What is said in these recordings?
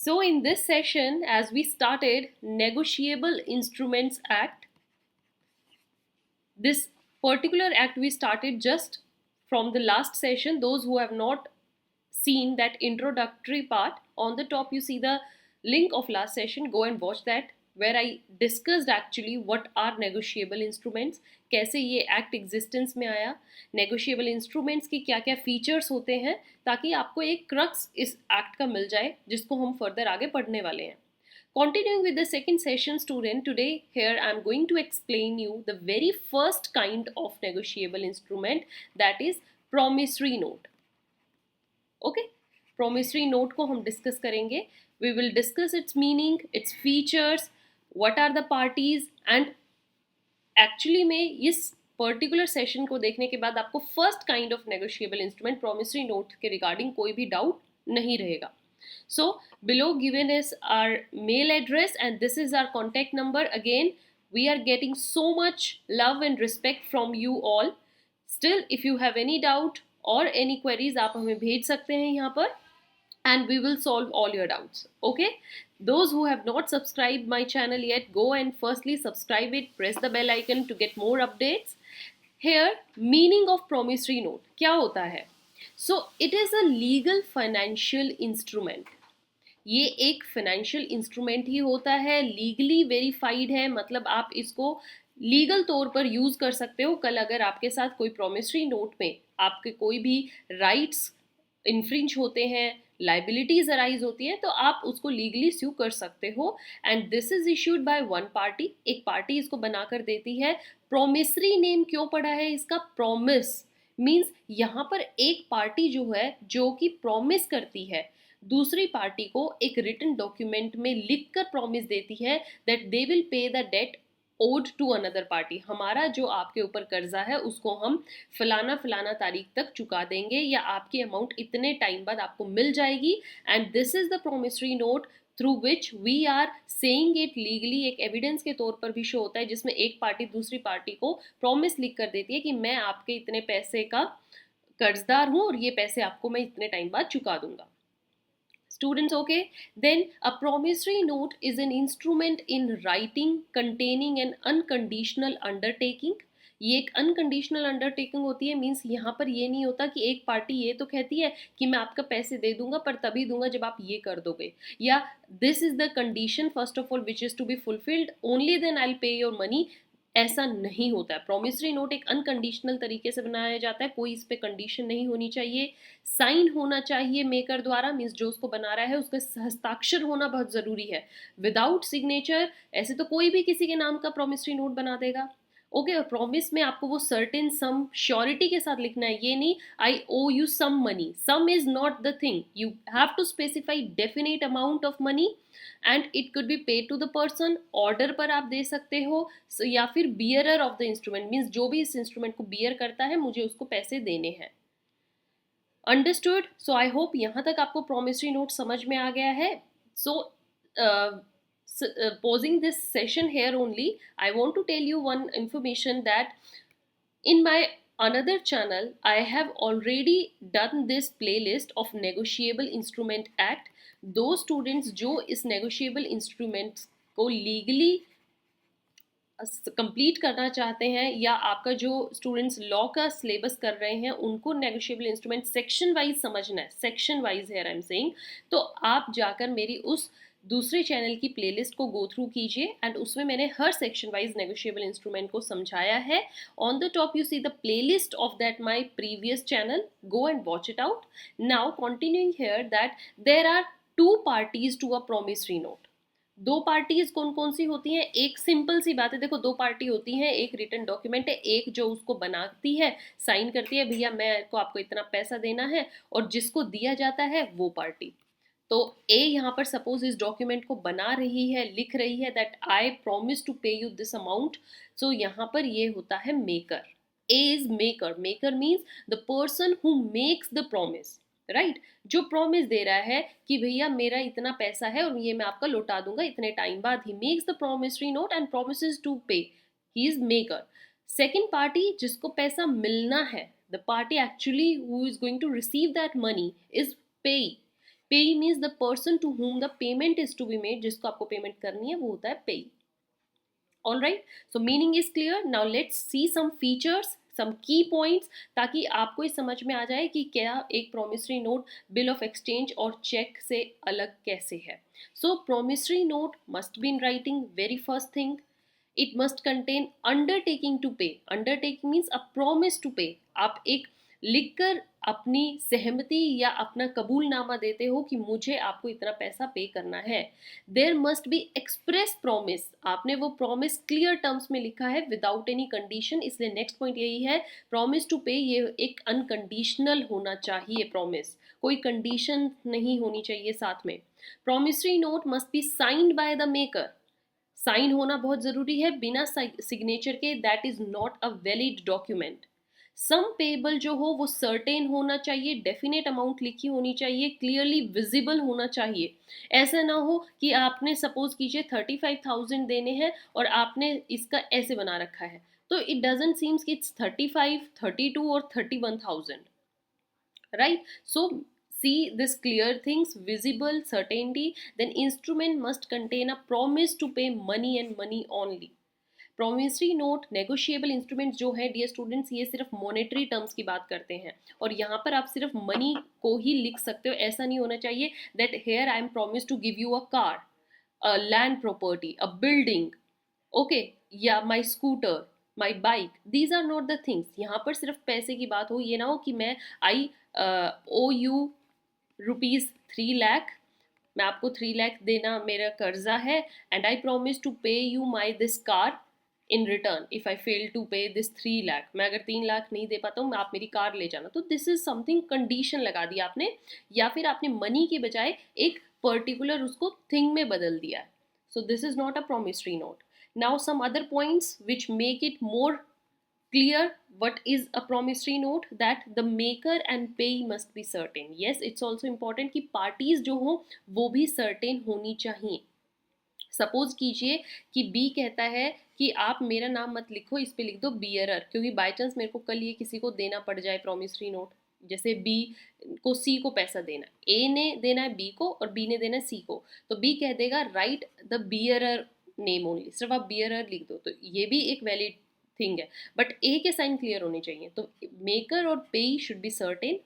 So in this session, as we started Negotiable Instruments Act, this particular act we started just from the last session. Those who have not seen that introductory part, on the top you see the link of last session. Go and watch that, where I discussed actually what are negotiable instruments, कैसे ये act existence में आया, negotiable instruments की क्या क्या features होते हैं, ताकि आपको एक क्रक्स इस एक्ट का मिल जाए जिसको हम फर्दर आगे पढ़ने वाले हैं. Continuing with the second session, student, today here I am going to explain you the very first kind of negotiable instrument, that is promissory note. Okay, promissory note को हम discuss करेंगे. We will discuss its meaning, its features, what are the parties, and actually में इस particular session को देखने के बाद आपको first kind of negotiable instrument promissory note के रिगार्डिंग कोई भी डाउट नहीं रहेगा. So below given is our mail address and this is our contact number. Again, we are getting so much love and respect from you all. Still, if you have any doubt or any queries, आप हमें भेज सकते हैं यहाँ पर and we will solve all your doubts. Okay, those who have not subscribed my channel yet, go and firstly subscribe it, press the bell icon to get more updates. Here, meaning of promissory note क्या होता है? So it is a legal financial instrument. ये एक financial instrument ही होता है, legally verified है, मतलब आप इसको लीगल तौर पर यूज कर सकते हो. कल अगर आपके साथ कोई प्रॉमिसरी नोट में आपके कोई भी राइट्स इन्फ्रिंज होते हैं, लाइबिलिटीज अराइज होती हैं, तो आप उसको लीगली स्यू कर सकते हो. And this is issued by one party, एक पार्टी इसको बनाकर देती है. प्रोमिसरी नेम क्यों पड़ा है इसका? प्रॉमिस मीन्स यहाँ पर एक पार्टी जो है, जो कि प्रॉमिस करती है, दूसरी पार्टी को एक रिटन डॉक्यूमेंट में लिखकर प्रॉमिस देती है that they will pay the debt owed to another party. हमारा जो आपके ऊपर कर्जा है उसको हम फलाना फलाना तारीख तक चुका देंगे, या आपकी अमाउंट इतने टाइम बाद आपको मिल जाएगी. And this is the promissory note through which we are saying it legally. एक एविडेंस के तौर पर भी शो होता है, जिसमें एक पार्टी दूसरी पार्टी को प्रॉमिस लिख कर देती है कि मैं आपके इतने पैसे का कर्जदार हूँ और ये पैसे आपको मैं इतने टाइम बाद चुका दूंगा. Students, okay? Then a promissory note is an instrument in writing containing an unconditional undertaking. ये एक अनकंडीशनल अंडरटेकिंग होती है. मीन्स यहाँ पर ये नहीं होता कि एक पार्टी ये तो कहती है कि मैं आपका पैसे दे दूंगा, पर तभी दूंगा जब आप ये कर दोगे, या this is the condition first of all which is to be fulfilled, only then I will pay your money. ऐसा नहीं होता है. प्रॉमिसरी नोट एक अनकंडीशनल तरीके से बनाया जाता है, कोई इस पे कंडीशन नहीं होनी चाहिए. साइन होना चाहिए मेकर द्वारा, मीन्स जो उसको बना रहा है उसका हस्ताक्षर होना बहुत ज़रूरी है. विदाउट सिग्नेचर ऐसे तो कोई भी किसी के नाम का प्रॉमिसरी नोट बना देगा. ओके, और प्रॉमिस में आपको वो सर्टेन सम श्योरिटी के साथ लिखना है. ये नहीं I owe you some money, some is not the thing. You have to specify definite amount of money and it could be paid to the person. Order पर आप दे सकते हो, या फिर bearer of the instrument, means जो भी इस इंस्ट्रूमेंट को बियर करता है मुझे उसको पैसे देने हैं. अंडरस्टूड? सो आई होप यहाँ तक आपको प्रॉमिसरी नोट समझ में आ गया है. सो pausing this session here only, I want to tell you one information that in my another channel I have already done this playlist of negotiable instrument act. those students जो इस negotiable instruments को legally complete करना चाहते हैं, या आपका जो students law का सिलेबस कर रहे हैं उनको नेगोशिएबल इंस्ट्रूमेंट सेक्शन वाइज समझना है, सेक्शन वाइज है आई एम सेइंग, तो आप जाकर मेरी उस दूसरे चैनल की प्लेलिस्ट को गो थ्रू कीजिए. एंड उसमें मैंने हर सेक्शन वाइज नेगोशिएबल इंस्ट्रूमेंट को समझाया है. On the top you see the playlist of that my previous channel. Go and watch it out. Now continuing here that there are two parties to a promissory note. दो parties कौन कौन सी होती हैं? एक simple सी बात है, देखो दो पार्टी होती हैं, एक रिटन डॉक्यूमेंट है, एक जो उसको बनाती है, साइन करती है, भैया मैं को आपको इतना पैसा देना है, और जिसको दिया जाता है वो पार्टी. तो ए यहाँ पर सपोज इस डॉक्यूमेंट को बना रही है, लिख रही है that I promise to pay you this amount. सो यहाँ पर ये होता है maker. A is maker. Maker means the person who makes the promise, right? जो प्रॉमिस दे रहा है कि भैया मेरा इतना पैसा है और ये मैं आपका लौटा दूंगा इतने टाइम बाद. He makes the promissory note and promises to pay. He is maker. Second party जिसको पैसा मिलना है, the party actually who is going to receive that money is pay. Payee means the person to whom the payment is to be made, जिसको आपको payment करनी है वो होता है पेई. All right, so meaning is clear. Now let's see some features, some key points, ताकि आपको ये समझ में आ जाए कि क्या एक promissory note bill of exchange और check से अलग कैसे है. So promissory note must be in writing. Very first thing, it must contain undertaking to pay. Undertaking means a promise to pay. आप एक लिखकर अपनी सहमति या अपना कबूलनामा देते हो कि मुझे आपको इतना पैसा पे करना है. There must be express promise. आपने वो प्रॉमिस क्लियर टर्म्स में लिखा है विदाउट एनी कंडीशन. इसलिए नेक्स्ट पॉइंट यही है, प्रॉमिस टू पे ये एक अनकंडीशनल होना चाहिए. प्रॉमिस कोई कंडीशन नहीं होनी चाहिए साथ में. Promissory note must be signed by the maker. Sign होना बहुत जरूरी है. बिना सिग्नेचर के that is not a valid document. Sum payable जो हो वो सर्टेन होना चाहिए, डेफिनेट अमाउंट लिखी होनी चाहिए, क्लियरली विजिबल होना चाहिए. ऐसा ना हो कि आपने सपोज कीजिए 35,000 देने हैं और आपने इसका ऐसे बना रखा है, तो इट डजेंट सीम्स कि इट्स 35, 32 और 31,000. Right, so see this clear things, visible certainty. Then instrument must contain a promise to pay money and money only. Promissory note negotiable instruments जो है डियर स्टूडेंट्स, ये सिर्फ मॉनेटरी टर्म्स की बात करते हैं और यहाँ पर आप सिर्फ मनी को ही लिख सकते हो. ऐसा नहीं होना चाहिए that here I am promise to give you a car, a land property, a building, okay, या my scooter, my bike. These are not the things. यहाँ पर सिर्फ पैसे की बात हो. ये ना हो कि मैं आई ओ यू ₹3 लाख, मैं आपको 3 लाख देना मेरा कर्जा है, and I promise to pay you my this car in return if I fail to pay this 3 lakh. मैं अगर 3 लाख नहीं दे पाता हूँ, मैं आप मेरी कार ले जाना. तो दिस इज समथिंग कंडीशन लगा दिया आपने, या फिर आपने मनी के बजाय एक पर्टिकुलर उसको थिंग में बदल दिया है. So this is not a promissory note. Now some other points which make it more clear what is a promissory note, that the maker and payee must be certain. Yes, it's also important कि parties जो हो वो भी certain होनी चाहिए. Suppose कीजिए कि B कहता है कि आप मेरा नाम मत लिखो, इस पे लिख दो बियरर, क्योंकि बाय चांस मेरे को कल ये किसी को देना पड़ जाए प्रॉमिसरी नोट. जैसे बी को सी को पैसा देना, ए ने देना है बी को और बी ने देना है सी को, तो बी कह देगा write the bearer name only, सिर्फ आप बियरर लिख दो. तो ये भी एक वैलिड थिंग है, बट ए के साइन क्लियर होने चाहिए. तो मेकर और payee should be certain.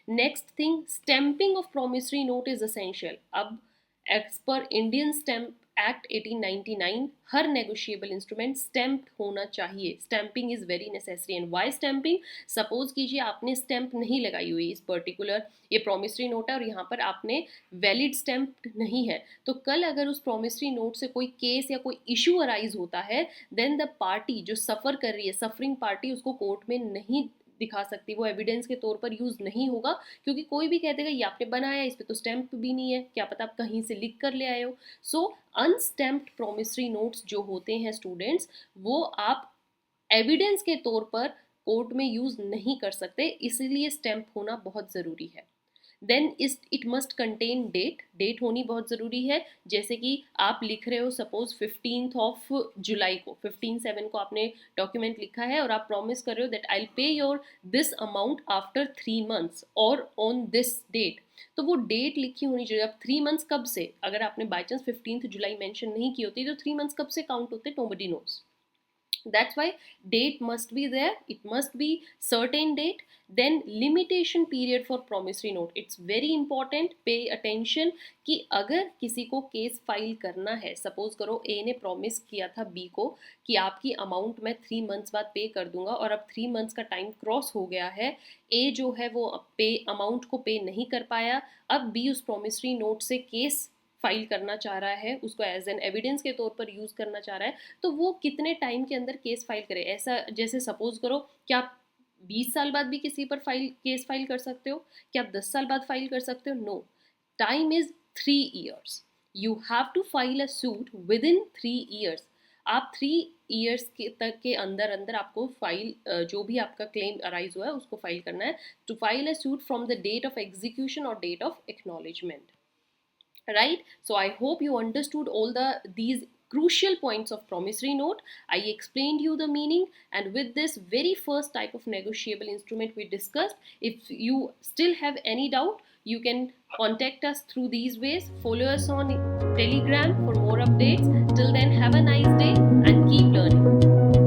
Next thing, stamping of promissory note is essential. अब as per Indian Stamp Act 1899 हर नेगोशिएबल इंस्ट्रूमेंट स्टैम्प्ड होना चाहिए. Stamping is very necessary. And why stamping? Suppose कीजिए आपने स्टैंप नहीं लगाई हुई इस पर्टिकुलर, ये प्रॉमिसरी नोट है और यहाँ पर आपने वैलिड स्टैम्प नहीं है, तो कल अगर उस प्रॉमिसरी नोट से कोई केस या कोई इशू अराइज होता है, देन द पार्टी जो सफ़र कर रही है, सफरिंग पार्टी, उसको कोर्ट में नहीं दिखा सकती, वो एविडेंस के तौर पर यूज नहीं होगा, क्योंकि कोई भी कह देगा ये आपने बनाया, इस पे तो स्टैंप भी नहीं है, क्या पता आप कहीं से लिख कर ले आए हो. सो अनस्टैम्प्ड प्रोमिसरी नोट्स जो होते हैं स्टूडेंट्स, वो आप एविडेंस के तौर पर कोर्ट में यूज नहीं कर सकते, इसलिए स्टैंप होना बहुत ज़रूरी है. Then it must contain date. Date होनी बहुत ज़रूरी है. जैसे कि आप लिख रहे हो सपोज 15 जुलाई को, 15/7 को आपने डॉक्यूमेंट लिखा है और आप प्रॉमिस कर रहे हो that I will pay your this amount after 3 months और ऑन दिस डेट. तो वो डेट लिखी होनी चाहिए. अब 3 months कब से, अगर आपने बाई चांस 15 जुलाई मेंशन नहीं की होती, तो 3 months कब से काउंट होते, nobody knows. That's why date must be there, it must be certain date. Then limitation period for promissory note, it's very important, pay attention कि अगर किसी को केस फाइल करना है, सपोज करो ए ने प्रॉमिस किया था बी को कि आपकी अमाउंट मैं 3 months बाद पे कर दूंगा, और अब 3 months का टाइम क्रॉस हो गया है, ए जो है वो पे अमाउंट को पे नहीं कर पाया, अब बी उस प्रॉमिसरी नोट से केस फाइल करना चाह रहा है, उसको एज एन एविडेंस के तौर पर यूज़ करना चाह रहा है, तो वो कितने टाइम के अंदर केस फाइल करे. ऐसा जैसे सपोज करो, क्या आप 20 साल बाद भी किसी पर केस फाइल कर सकते हो? क्या आप 10 साल बाद फाइल कर सकते हो? No, time is 3 years. You have to file a suit within 3 years. आप 3 years के तक के अंदर अंदर आपको फाइल, जो भी आपका क्लेम अराइज हुआ है उसको फाइल करना है. To file a suit from the date of execution और date of acknowledgement. Right, so I hope you understood all these crucial points of promissory note. I explained you the meaning, and with this very first type of negotiable instrument we discussed, if you still have any doubt, you can contact us through these ways. Follow us on Telegram for more updates. Till then, have a nice day and keep learning.